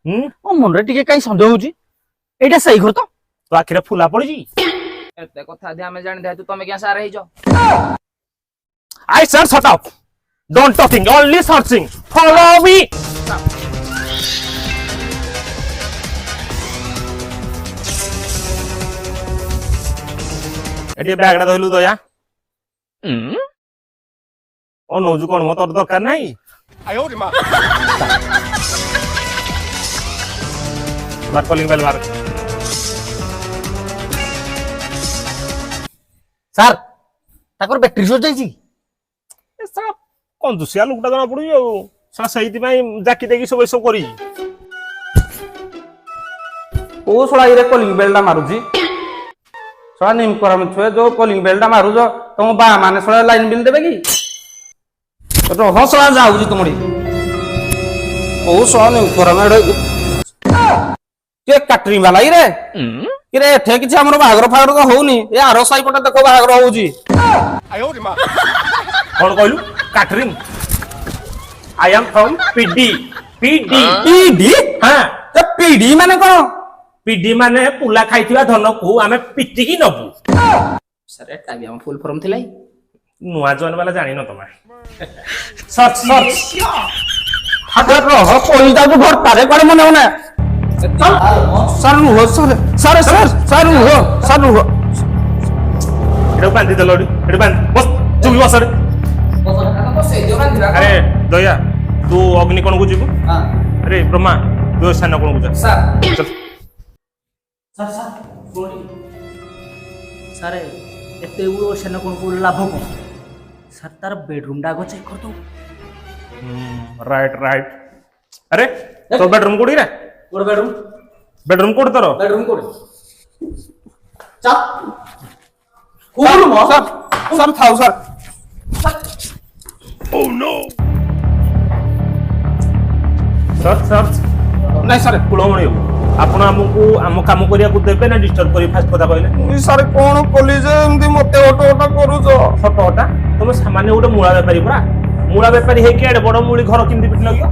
ମୋ ମନରେ ଟିକେ କାଇଁ ସନ୍ଦେହ ହଉଛି ଏଇଟା ସେଇ ଘର ତ ତୋ ଆଖିରେ ଫୁଲା ପଡିଛି ଏତେ କଥା ଯଦି ଆମେ ଜାଣିଥାନ୍ତୁ ତମେ କିଆ ସାର ହେଇଛ I said shut up don't talking only searching follow me ଏଠି ବ୍ୟାଗଟା ଧଇଲୁ ଦୟା ଅନଉଛୁ କଣ ମୋ ତୋର ଦରକାର ନାହିଁ ବାର କଲିଂ ବେଲ ବାର ସାର୍ ତାଙ୍କର ବ୍ୟାଟେରୀ ସରିଯାଇଛି କଞ୍ଜୁସିଆ ଲୋକଟା ଜଣା ପଡୁଛି ଆଉ ସେଇଥିପାଇଁ ଜାକି ଦେଇକି ସବୁ ଏସବୁ କରିଛି କୋଉ ଶଳା ଇରେ କଲିଂ ବେଲଟା ମାରୁଛି ଶଳା ନିମ କରାମ ଛୁଏ ଯୋଉ କଲିଂ ବେଲଟା ମାରୁଛ ତମ ବା ମାନେ ଶଳା ଲାଇନ ବିଲ୍ ଦେବେ କି ରହ ଶଳା ଯାଉଛି ତୁମରି କୋଉ ଶଳା ନିମ କରାମ କିଏ କାଟରି ବାଲା ଇରେ କିରେ ଏଠେ କିଛି ଆମର ବାହାଘର ଫାଘର ତ ହଉନି ଏ ଆର ସାହି ପଟେ ଦେଖ ବାହାଘର ହଉଛି କଣ କହିଲୁ କାଟରିଂ I am from PD PD PD ହଁ ପିଡି ମାନେ କଣ PD ମାନେ ପୁଲା ଖାଇଥିବା ଧନକୁ ଆମେ ପିଟିକି ନବୁ ସାର୍ ଏଟା ବି ଆମ ଫୁଲ ଫର୍ମ ଥିଲା ନୂଆ ଜଏନ୍ ବାଲା ଜାଣିନ ତମେ ସର୍ଚ୍ଚ ସର୍ଚ୍ଚ ରହ ପଇସାକୁ ଭର୍ତ୍ତାରେ କୁଆଡେ ମନେ ହଉନା ସାର୍ ରୁହ ସାର୍ ରୁହ ଏଟାକୁ ବାନ୍ଧି ଦେଲ ଏଠି ବାନ୍ଧି ବସ ଚୁପି ବସ ଆରେ ଦୟା ତୁ ଅଗ୍ନି କୋଣକୁ ଯିବୁ ଆରେ ବ୍ରହ୍ମା ତୁ ସାନ କୋଣକୁ ଯା ଚଲ ସାର୍ ଏତେ ସେନ କଣ ଲାଭ କଣ ସାର୍ ତାର ବେଡରୁମ୍ ଟା ଆଗ ଚେକ୍ କରିଦଉ ରାଇଟ ରାଇଟ ଆରେ ତୋ ବେଡରୁମ୍ କୋଉଠି ରେ ଗୋଟେ ବେଡରୁମ୍ ବେଡରୁମ୍ କୋଉଠି ତୋର ବେଡରୁମ୍ କୋଉଠି ଚାପ କୋଉ ରୁମ ସାର୍ ଥାଉ ସାର୍ ସର୍ଚ୍ଚ ସର୍ଚ୍ଚ ନାଇଁ ସାର୍ କୁଳମଣି ବାବୁ ଆପଣ ଆମକୁ ଆମ କାମ କରିବାକୁ ଦେବେ ନା ଡିଷ୍ଟର୍ବ କରି ଫାଷ୍ଟ କଥା କହିଲେ ସାର୍ କଣ କଲି ଯେ ଏମିତି ମତେ ଅଟୋ କରୁଛ ସତ କଥା ତମେ ସାମାନ୍ୟ ଗୋଟେ ମୂଳା ବେପାରୀ ପରା ମୂଳା ବେପାରୀ ହେଇକି ଏଡେ ବଡ ମୂଳି ଘର କେମିତି ପିଟି ଲାଗିବ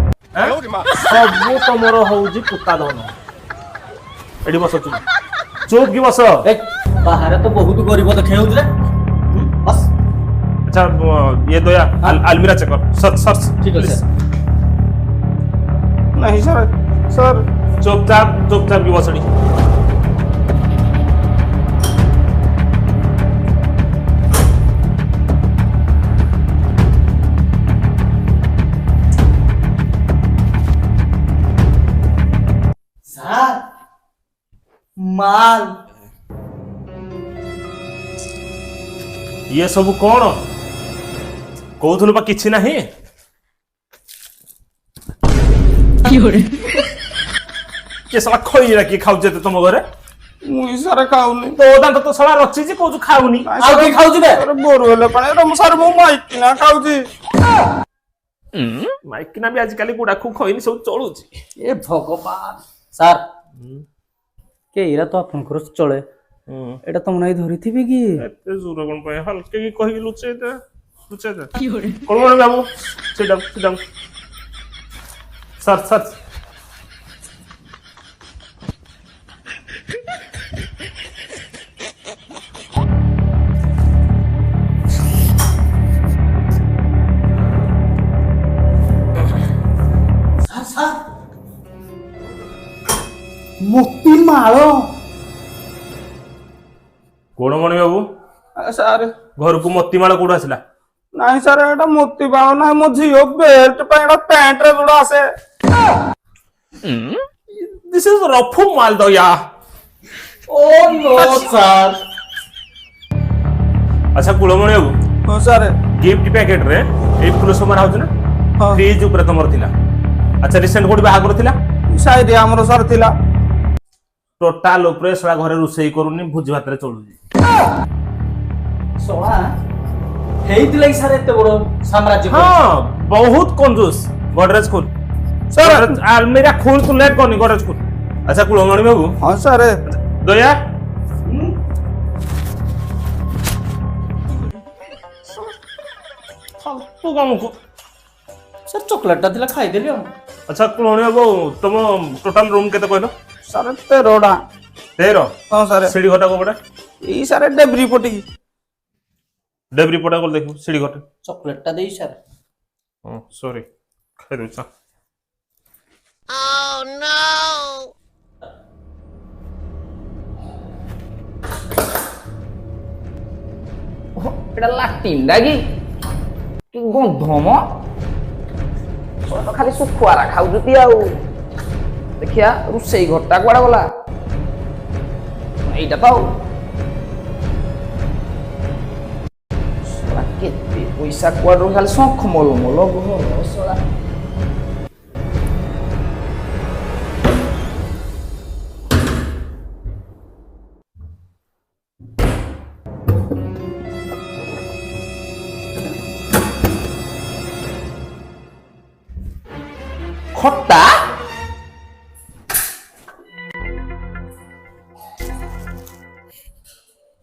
ସବୁ ତମର ହଉଛି ପୁତା ଧନ ଏଠି ବସ ଚୁପ ଚୁପ କି ବସ ବାହାରେ ତ ବହୁତ ଗରିବ ଦେଖେଇ ହଉଥିଲେ ବସ୍ अच्छा ये दो यार अलमीरा चेक कर सर्च ठीक है सर नहीं सर सर चुपचाप की बसड़ी सर माल ये सब कौन कौथुलु पा किछि नाही के साला खोइरा की खाउ जेते तुम घरे मुई सर खाऊनी तो दांत तो साला रछि जे कोजु खाउनी ଆଉ କି ଖାଉଛି ବେ सर बोर होले पानी एटा सर मो माइक ना खाऊजी माइक ना भी आज काली गुडा खु खोइनी सब चलुची ए भगवान सर के इरा तो आपनकर चले एटा तुम नहीं धरिथिबे कि एते जोर कोन पय हल्के की कहि लुचे दे कोन कोन बाबू सिट डाउन सर्च सर मुक्ति माळो कोण मणि बाबू सर घर को मोतीमाଳ कोड आसला नहीं सर एटा मोती बाळ ना मो झियो बेल्ट पे एटा पैंट रे जोड़ा आसे दिस इज रफू माल दो या ओ नो सर अच्छा कुलमणि बाबू हां सर गिफ्ट पैकेट रे ए फुल समार होछ ना हां फ्रिज ऊपर तमर थिला अच्छा रिसेंट कोड बाहागर थिला शायद हमरो सर थिला टोटाल ऊपर सळा घरे रुसई करूनी भुज भात रे चलुजी सोळा हेइतिला सर एते बड़ साम्राज्य हां बहुत कंजूस गोदरेज खोल सर अलमीरा खोल तू लेट करनी गोदरेज खोल अच्छा कुलमणि बाबू हां सर दया फालतू काम को सर चॉकलेट ता थिला खाई देलियो अच्छा कुलहणी बाबू तुम टोटाल रूम केते कहलो ସାର୍ 13ଟା 13 ହଁ ସାର୍ सीढ़ी घटा कोबडा ଏଇ ସାର୍ ଡେବ୍ରି ପଟିକି डेबरी पटा कर देखो सीढ़ी घटा ଚକୋଲେଟଟା ଦେଇ ସାର୍। हां सॉरी खाइ दउछा ଏଟା ଲାଟିନ୍ ଡାକି କି ଗନ୍ଧମ ତ ଖାଲି ଶୁଖୁଆରା ଖାଉଛନ୍ତି ଆଉ ଦେଖିଆ ରୋଷେଇ ଘରଟା କୁଆଡେ ଗଲା ଏଇଟା ତ ଆଉ ଶଳା କେତେ ପଇସା କୁଆଡୁ ଖାଲି ଶଙ୍ଖ ମଲ ମଲ ଘର ଶଳା ଖଟା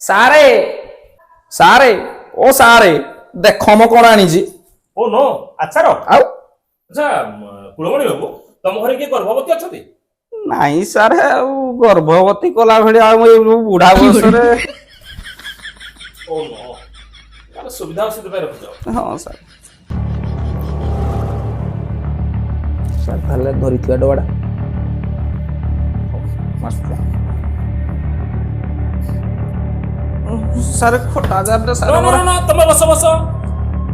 ସାରେ ସାରେ ଓ ସାରେ ଦେଖ ମୁଁ କଣ ଆଣିଛି ओ नो आचार ଆଉ अच्छा कुलमणि बाबू तुम घरे के गर्भवती अछती ନାଇଁ ସାରେ ଆଉ ଗର୍ଭବତୀ କଲା ଭଳିଆ ଆଉ ଏଇ ବୁଢା ବୟସରେ ओ नो यार सुविधा से पे रख जाओ ହଁ ସାର୍ ସାର୍ ତାହେଲେ ଧରିଥିବା ଡବାଟା ସାର୍ ଖଟା ଜାରଟା ସାର୍ नो नो नो तुम बस बस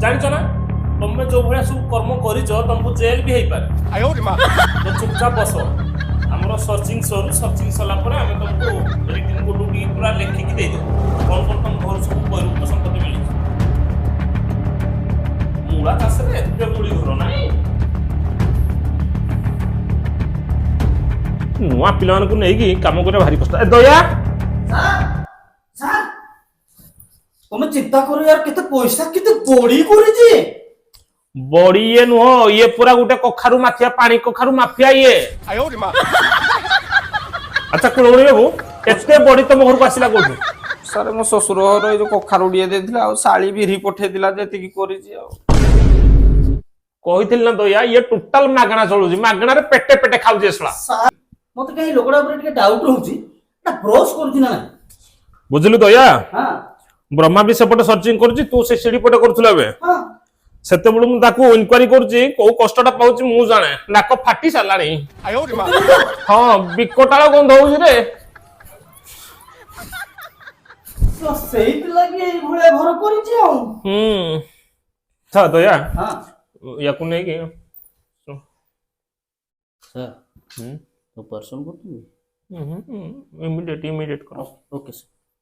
जानिଛ ନା ତମେ ଯୋଉ ଭଳିଆ ସବୁ କର୍ମ କରିଛ ତମକୁ ଜେଲ ବି ହେଇପାରେ ତ ଚୁପଚାପ ବସ ଆମର ସର୍ଚିଂ ସରିଲା ପରେ ଆମେ ତମକୁ ରିଟିନ କୋଡ୍ ଟିକେ ପୁରା ଲେଖିକି ଦେଇଦେବୁ କଣ କଣ ତମ ଘର ସବୁ ବୈରୁପ୍ତ ସମ୍ପତ୍ତି ମିଳିଛି ମୁଳା ଚାଷରେ ଏତେ ମୁଳି ଘର ନାହିଁ ନୂଆ ପିଲାମାନଙ୍କୁ ନେଇକି କାମ କରିବା ଭାରି କଷ୍ଟ ଏ ଦୟା ସାର୍ ତମେ ଚିନ୍ତା କର यार କେତେ ପଇସା କେତେ ବଡି କରିଛି ବଡି ଇଏ ନୁହଁ ଇଏ ପୁରା ଗୋଟେ କଖାରୁ ମାଫିଆ ପାଣି କଖାରୁ ମାଫିଆ ଇଏ ଆଚ୍ଛା କୁଳମଣି ବାବୁ ଏତେ ବଡି ତମ ଘରକୁ ଆସିଲା କୋଉଠୁ ସାର୍ ମୋ ଶ୍ୱଶୁର ଘର ଏଇ ଯୋଉ କଖାରୁ ଟିକେ ଦେଇଥିଲା ଆଉ ଶାଳି ବିରି ପଠେଇଥିଲା ଯେତିକି କରିଛି ଆଉ କହିଥିଲି ନା ଦୟା ଇଏ ଟୋଟାଲ ମାଗଣା ଚଳୁଛି ମାଗଣାରେ ପେଟେ ପେଟେ ଖାଉଛି ଏସଲା ମତେ କାହିଁ ଲୋକଟା ଉପରେ ଟିକେ ଡାଉଟ ରହୁଛି ନା ବ୍ରଶ କରୁଛି ନା ନାହିଁ ବୁଝିଲୁ ଦୟା ହଁ ବ୍ରହ୍ମା ବି ସେପଟେ ସର୍ଚିଂ କରୁଛି ତୁ ସେ ସିଡି ପଟେ କରୁଥିଲୁ ଏବେ ହଁ ସେତେବେଳେ ମୁଁ ତାକୁ ଇନକ୍ୱାରି କରୁଛି କୋଉ କଷ୍ଟଟା ପାଉଛି ମୁଁ ଜାଣେ ନାକ ଫାଟି ସାରିଲାଣି ହଁ ବିକଟାଳ ଗନ୍ଧ ହଉଛି ରେ ସେଇଥିଲାଗି ଏଇଭଳିଆ ଘର କରିଛି ଆଉ ଥା ଦୟା ହଁ ୟାକୁ ନେଇକି ସାର୍ तो पर्सन କରୁଥିଲି ଇମିଡିଏଟ କର ओके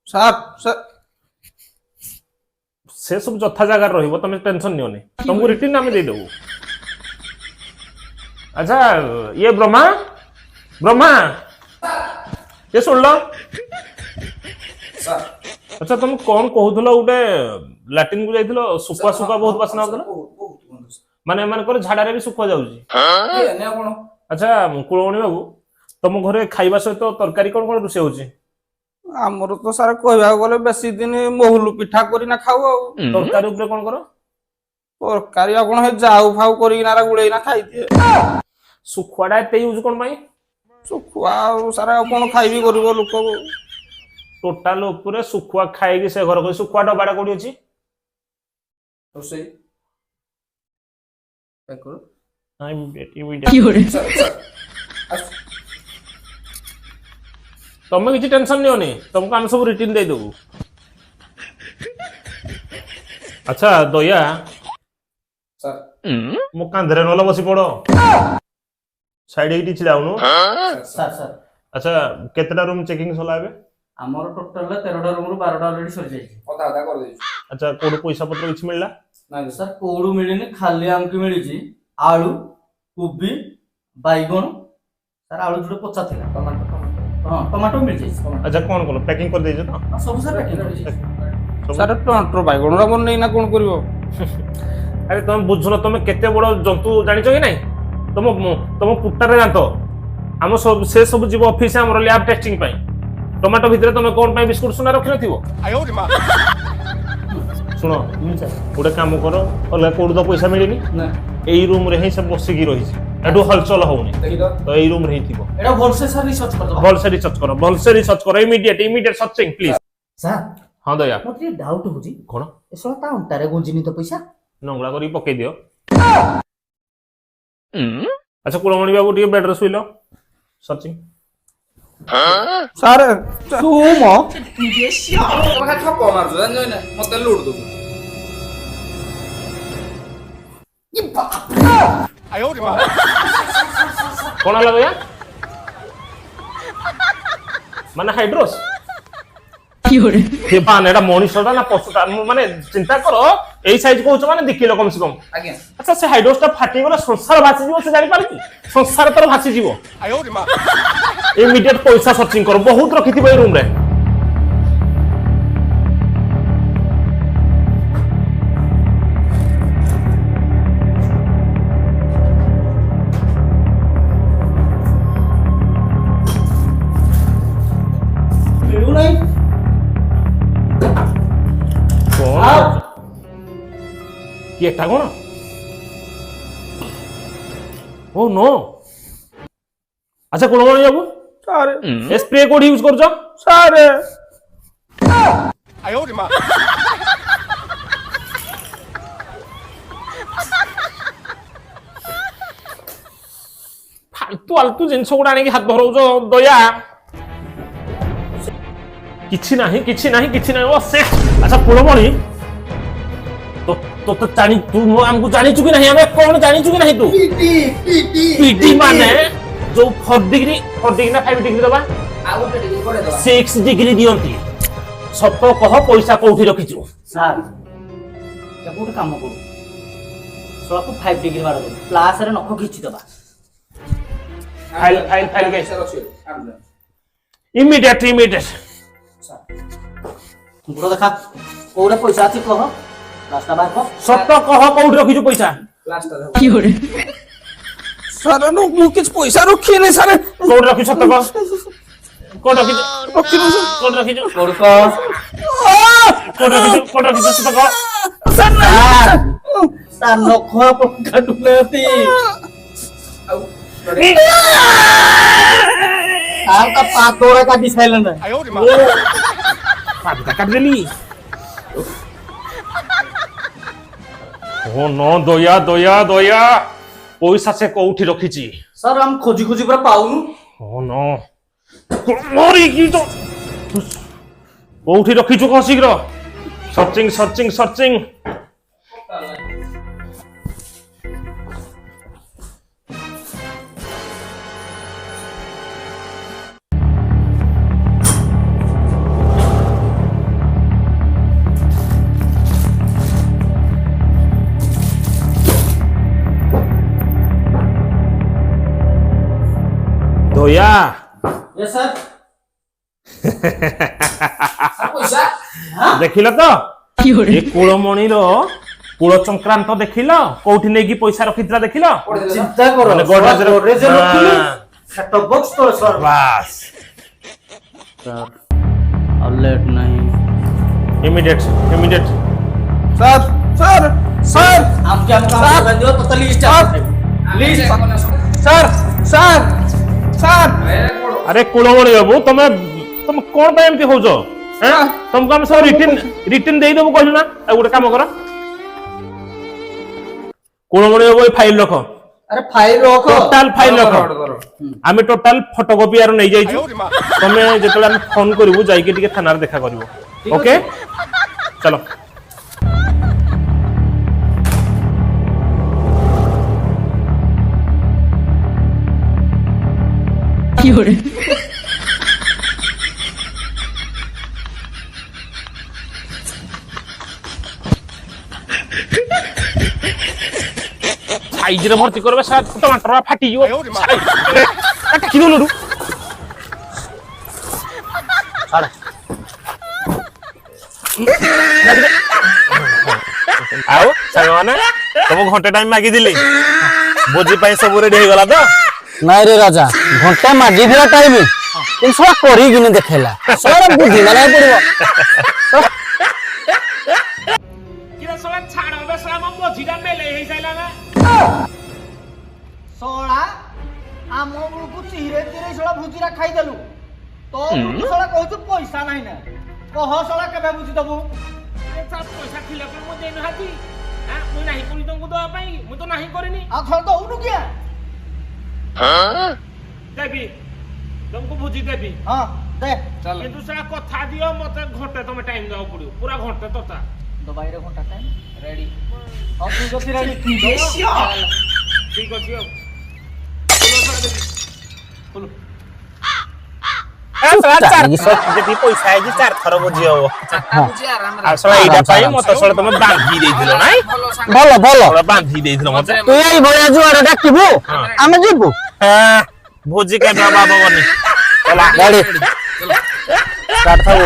ସାର୍ ସାର୍ ସେ ସବୁ ଯଥା ଜାଗାରେ ରହିବ ତମେ ଟେନସନ ନିଅନି ତମକୁ ରିଟିନ ଆମେ ଦେଇଦେବୁ ଆଚ୍ଛା ଇଏ ବ୍ରହ୍ମା ବ୍ରହ୍ମା ये सुन लो अच्छा तुम कौन कहूथलो ଗୋଟେ ଲାଟିନ କୁ ଯାଇଥିଲ ସୁଖୁଆ ସୁଖୁଆ ବହୁତ ବାସନା ହଉଥିଲା ମାନେ ଏମାନଙ୍କର ଝାଡାରେ ବି ସୁଖୁଆ ଯାଉଛି ଆଚ୍ଛା କୁଳମଣି ବାବୁ ତମ ଘରେ ଖାଇବା ସହିତ ତରକାରୀ କଣ କଣ ରୋଷେଇ ହଉଛି ଆମର ତ ସାର୍ କହିବାକୁ ଗଲେ ବେଶୀ ଦିନ ମହୁଲୁ ପିଠା କରିନା ଖାଉ ଆଉ ତରକାରୀ ଉପରେ କଣ କର ତରକାରୀ ଆଉ କଣ ଯାଉ ଫାଉ କରିକିନା ଗୁଳେଇନା ଖାଇଦିଏ ସୁଖୁଆଟା ଏତେ ୟୁଜ କଣ ପାଇଁ ଶୁଖୁଆ ଆଉ ସାର୍ ଆଉ କଣ ଖାଇବି କରିବ ଲୋକକୁ ଟୋଟାଲ ଉପରେ ସୁଖୁଆ ଖାଇକି ସେ ଘର କରି ସୁଖୁଆ ଡବାଟା କୋଉଠି ଅଛି ରୋଷେଇ ତମେ କିଛି ଟେନସନ ନିଅନି ତମକୁ ଆମେ ସବୁ ରିଟିନ ଦେଇଦେବୁ ଆଚ୍ଛା ଦୟା ମୋ କାନ୍ଧରେ ନହେଲେ ବସି ପଡ ସାଇଡ ହେଇକି ଛିଡା ହଉନୁ ସାର୍ ସାର୍ ଆଚ୍ଛା କେତେଟା ରୁମ ଚେକିଂ ସଲା ଏବେ ଆମର ଟୋଟାଲ 13ଟା ରୁମରୁ 12ଟା ଅଲରେଡି ସରି ଯାଇଛି ଅଧା ଅଧା କରିଦେଇଛୁ ଆଚ୍ଛା କୋଉଠୁ ପଇସା ପତ୍ର କିଛି ମିଳିଲା ନାଇଁ ସାର୍ କୋଉଠୁ ମିଳିନି ଖାଲି ଆମକୁ ମିଳିଛି ଆଳୁ କୋବି ବାଇଗଣ ସାର୍ ଆଳୁ ଯୋଉଟା ପଚା ଥିଲା ଟମାଟୋ ହଁ ଟମାଟୋ ମିଳିଯାଇଛି ଆଚ୍ଛା କଣ କଲ ପ୍ୟାକିଂ କରିଦେଇଛ ତ ସବୁ ସାର୍ ପ୍ୟାକିଂ କରିଛି ସାର୍ ଟମାଟର ବାଇଗଣଟା ମୋର ନେଇନା କଣ କରିବ ଆରେ ତମେ ବୁଝୁନ ତମେ କେତେ ବଡ ଜନ୍ତୁ ଜାଣିଛ କି ନାଇଁ ତମ ପୁଟାରେ ଜାଣିତ ଆମ ସେ ସବୁ ଯିବ ଅଫିସ ଆମର ଲ୍ୟାବ ଟେଷ୍ଟିଂ ପାଇଁ ଟମାଟୋ ଭିତରେ ତମେ କଣ ପାଇଁ ବିସ୍କୁଟ ସୁନା ରଖିନଥିବ ଶୁଣ ଗୋଟେ କାମ କର ଅଲଗା କୋଉଠୁ ତ ପଇସା ମିଳିନି ନା এই রুম রে ହିଁ ସେ ବସିକି ରହିଛି ଏଠୁ ହଲଚଲ ହଉନି ତ ଏଇ ରୁମ ରେ ହିଁ ଥିବ এটা ভলসে স্যার রিসার্চ করতে ଭଲସେ ରିସର୍ଚ୍ଚ କର ଇମିଡିଏଟ ସର୍ଚିଂ ପ୍ଲିଜ স্যার ହଁ ଦୟା ମୋର ଟିକେ ଡାଉଟ ହଉଛି କଣ ଏସବୁ ତା ଅଣ୍ଟାରେ ଗୁଞ୍ଜିନି ତ ପଇସା ନଙ୍ଗଳା କରିକି ପକେଇ ଦିଅ ଆଚ୍ଛା କୁଳମଣି ବାବୁ ଟିକେ ବେଡରେ ଶୋଇଲ ସର୍ଚିଂ ସାର୍ ତୁ ମୋ ଠକ ମାରୁଛୁ ଜାଣିଛ ନା ମତେ ଲୁଟ ଦଉଛୁ କଣ ହେଲା ଦୟା ମାନେ ହାଇଡ୍ରୋସ୍ এটা মনিষটা না পশুটা মানে চিন্তা কর এই সাইজ কହୁଛ মানে 2 কিলো কম সে কম ଆଜ୍ଞା আচ্ছা সে হাইড্রোসটা ফাটি গলে সংসার ভাসি যাব সে জানি পারে কি সংসার তোর ভাসি যাব ইমিডিয়েট পয়সা সার্চিং কর বহুত রখিথিব এই রুম রে ମିଳୁ ନାହିଁ কি একটা কোন ও নো আচ্ছা কুলমণি বাবু ସାର୍ স্প্রে কোড ইউজ করছ ସାର୍ ফালতু আলতু জিনিস গুড়া আনিকি হাত ধরৌছ দয়া କିଛି ନାହିଁ ও সে আচ্ছা কুলমণি তো জানি তু আমকু জানিছু কি नहीं हमें कौन জানিছু কি नहीं तू पीटी माने जो 4 डिग्री ना 5 डिग्री दबा ଆଉ ଗୋଟେ ଟିକେ ପଡେ ଦବା 6 डिग्री दियंती सत कह पैसा कोठी रखिछु স্যার এটা কোট কাম করু সলাকু 5 ডিগ্রি মার দে প্লাস রে নখ খিচি দেবা फाइल के ସାର୍ ଅଛି ଆଣିଲେ इमीडिएट গুড় দেখা কোড়ে পয়সা আছে কহ রাস্তা বাই কহ सत कह कोठी रखिछु पैसा ଲାଷ୍ଟ ଟା ସାର୍ ମୁଁ କିଛି ପଇସା ରଖିନି ସାର୍ कोठी रखिछु सत कह कोठी रखिछु कोठी रखिछु কোড় কহ कोठी रखिछु सत कह স্যার স্যার নখ কাটু নাতি ଆଉ আর তা পাতোড়া কাটি সাইলেন না পাটা কাট দেলি ও নো দয়া पैसा से कोठी रखिछि স্যার আমি খোঁজি খোঁজি পুরা পাউনু ও নো মরি কি তো কোठी रखिछु क शीघ्र सर्चिंग দয়া यस सर ପଇସା ଦେଖିଲ ତ ଏ କୁଳମଣିର କୁଳ ସଂକ୍ରାନ୍ତ ଦେଖିଲ କୋଉଠି ନେଇକି ପଇସା ରଖିଥିଲା ଦେଖିଲ চিন্তা করো মানে গডরেজ রে- গডরেজ রଖିলি হ্যাঁ। সেট বক্স তো স্যার বাস স্যার অলরেট নাই ইমিডিয়েট ସାର୍ ସାର୍ ସାର୍ আমকে আমকে স্যার। আমকে দিও তো list list sir sir sir আরে কুলমণি বাবু তুমি কোন ପାଇଁ ଏମିତି ହଉଛ হ্যাঁ ତମକୁ ଆମେ ସବୁ ରିଟିନ ଦେଇଦେବୁ କହିଲୁ ନା ଆଉ ଗୋଟେ କାମ କର কুলমণি বাবু এই ফাইল রখ আরে ফাইল রখো টোটাল ফাইল রখ আমি টোটাল ফটোকপি আর নেই যাইଛୁ তুমি যেତେବେଳେ ଆମେ ফোন করিবু যাইকে টিকে থানারে দেখা করিব ওকে চলো সাইজরে ভর্তি করবে সারা টমাটর ফাটি যাব কি দলু ଆଉ ସାଙ୍ଗମାନେ ତମକୁ ଘଣ୍ଟେ ଟାଇମ ମାଗିଥିଲି ଭୋଜି ପାଇଁ ସବୁ ରେଡି ହେଇଗଲା ତ ନାଇଁ ରେ ରାଜା ଘଣ୍ଟା ମାଗିଥିଲା ଟାଇମ୍ କିନ୍ତୁ ସବ କରିକିନି ଦେଖେଇଲା ସର ବୁଝି ନା ପଡିବ କିରା ସବା ଛାଡ ବେ ସବା ମୋ ଭୋଜିଟା ମେଲେ ହେଇ ସାଇଲା ନା ଶଳା ଆମ ବେଳକୁ ଚିହିରେ ଚିହିରେ ଶଳା ଭୁଜିରା ଖାଇଦେଲୁ ତୋ ବେଳକୁ ଶଳା କହୁଛୁ ପଇସା ନାହିଁ ନା କହ ଶଳା କେବେ ବୁଝି ଦବୁ ପଇସା ଥିଲା କଣ ମୁଁ ଦେଇନାହାନ୍ତି ମୁଁ ନାହିଁ ପୁଣି ତମକୁ ଦେବା ପାଇଁ ମୁଁ ତ ନାହିଁ କରିନି ଆଉ ଥରେ ଦଉନୁ କିଆ ଦେବି ତମକୁ ବୁଝି ଦେବି ହଁ ଦେ ଚାଲ କିନ୍ତୁ ସେଟା କଥା ଦିଅ ମତେ ଘଣ୍ଟେ ତମେ ଟାଇମ ଦେବାକୁ ପଡିବ ପୁରା ଘଣ୍ଟେ ତଥା ଦୁବାଇରେ ଘଣ୍ଟା ଟାଇମ୍ ରେଡି ହଁ ତୁ ଯଦି ରେଡି ଠିକ ଅଛି ଆଉ ଯେତିକି ପଇସା ହେଇଛି 4 ଥର ବୁଝି ହବ ଆଉ ଶଳା ଏଇଟା ପାଇଁ ମତେ ଶଳା ତମେ ବାନ୍ଧି ଦେଇଥିଲ ନାଇଁ ଭଲ ଭଲ ଶଳା ବାନ୍ଧି ଦେଇଥିଲ ମତେ ତୁ ଏଇ ଭଳିଆ ଯୁଆଡେ ଡାକିବୁ ଆମେ ଯିବୁ ଭୋଜି କେବେ ହବ ହବନି ଗାଡି ଷ୍ଟାର୍ଟ ଥାଉ